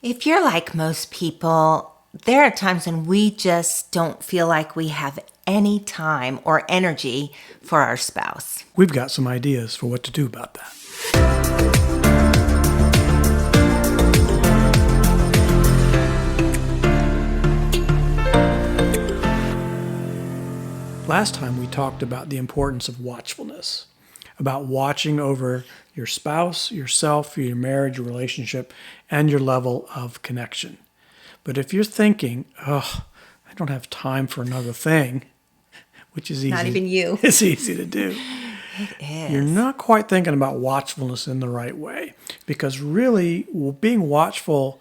If you're like most people, there are times when we just don't feel like we have any time or energy for our spouse. We've got some ideas for what to do about that. Last time we talked about the importance of watchfulness, about watching over your spouse, yourself, your marriage, your relationship, and your level of connection. But if you're thinking, I don't have time for another thing, which is easy. Not even you. It's easy to do. It is. You're not quite thinking about watchfulness in the right way, because really being watchful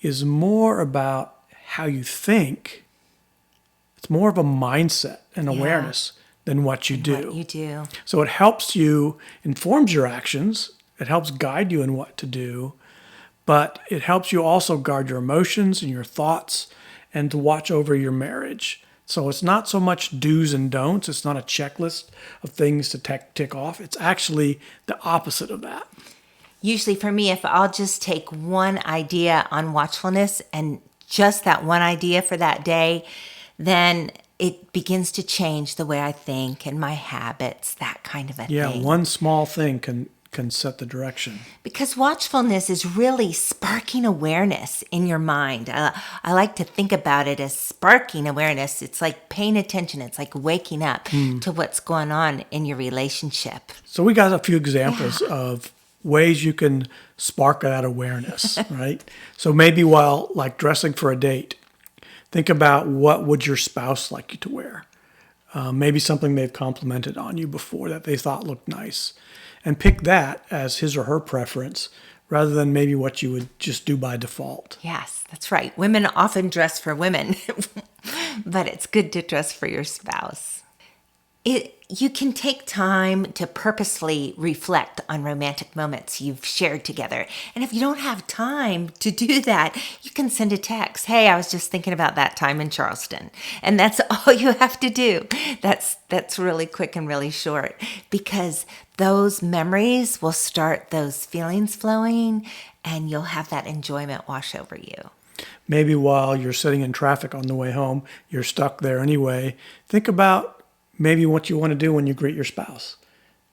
is more about how you think. It's more of a mindset and awareness than what you do. What you do. So it helps you, informs your actions. It helps guide you in what to do, but it helps you also guard your emotions and your thoughts and to watch over your marriage. So it's not so much do's and don'ts. It's not a checklist of things to tick off. It's actually the opposite of that. Usually for me, if I'll just take one idea on watchfulness and just that one idea for that day, then it begins to change the way I think and my habits, that kind of a thing. Yeah, one small thing can set the direction. Because watchfulness is really sparking awareness in your mind. I like to think about it as sparking awareness. It's like paying attention. It's like waking up to what's going on in your relationship. So we got a few examples of ways you can spark that awareness, right? So maybe while like dressing for a date, think about what would your spouse like you to wear. Maybe something they've complimented on you before that they thought looked nice. And pick that as his or her preference rather than maybe what you would just do by default. Yes, that's right. Women often dress for women, but it's good to dress for your spouse. You can take time to purposely reflect on romantic moments you've shared together. And if you don't have time to do that, you can send a text. Hey, I was just thinking about that time in Charleston. And that's all you have to do. That's really quick and really short, because those memories will start those feelings flowing and you'll have that enjoyment wash over you. Maybe while you're sitting in traffic on the way home, you're stuck there anyway. Think about maybe what you want to do when you greet your spouse.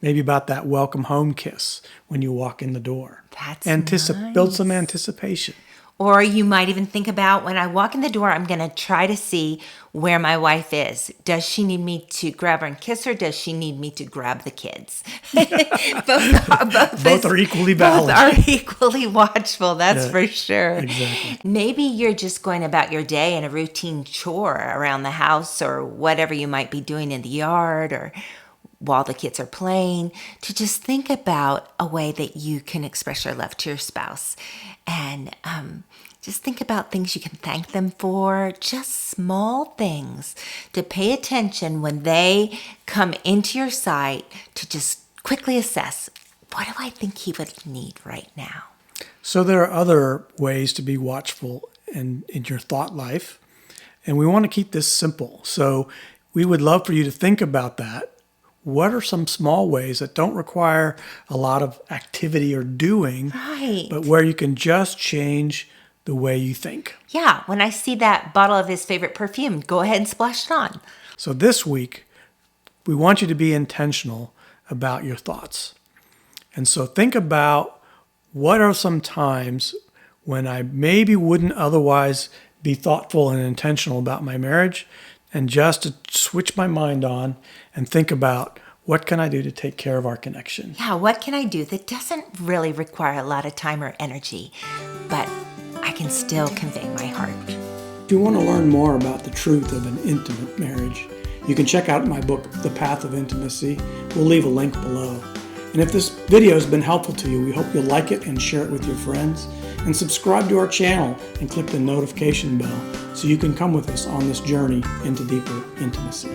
Maybe about that welcome home kiss when you walk in the door. That's nice. Build some anticipation. Or you might even think about, when I walk in the door, I'm going to try to see where my wife is. Does she need me to grab her and kiss her? Does she need me to grab the kids? both are equally valid. Both are equally watchful, that's for sure. Exactly. Maybe you're just going about your day in a routine chore around the house or whatever you might be doing in the yard or while the kids are playing, to just think about a way that you can express your love to your spouse. And just think about things you can thank them for, just small things to pay attention when they come into your sight, to just quickly assess, what do I think he would need right now? So there are other ways to be watchful in your thought life, and we want to keep this simple. So we would love for you to think about that. What are some small ways that don't require a lot of activity or doing, but where you can just change the way you think? Yeah, when I see that bottle of his favorite perfume, go ahead and splash it on. So this week, we want you to be intentional about your thoughts. And so think about, what are some times when I maybe wouldn't otherwise be thoughtful and intentional about my marriage, and just to switch my mind on and think about, what can I do to take care of our connection? Yeah, what can I do that doesn't really require a lot of time or energy, but I can still convey my heart? If you want to learn more about the truth of an intimate marriage, you can check out my book, The Path of Intimacy. We'll leave a link below. And if this video has been helpful to you, we hope you'll like it and share it with your friends. And subscribe to our channel and click the notification bell so you can come with us on this journey into deeper intimacy.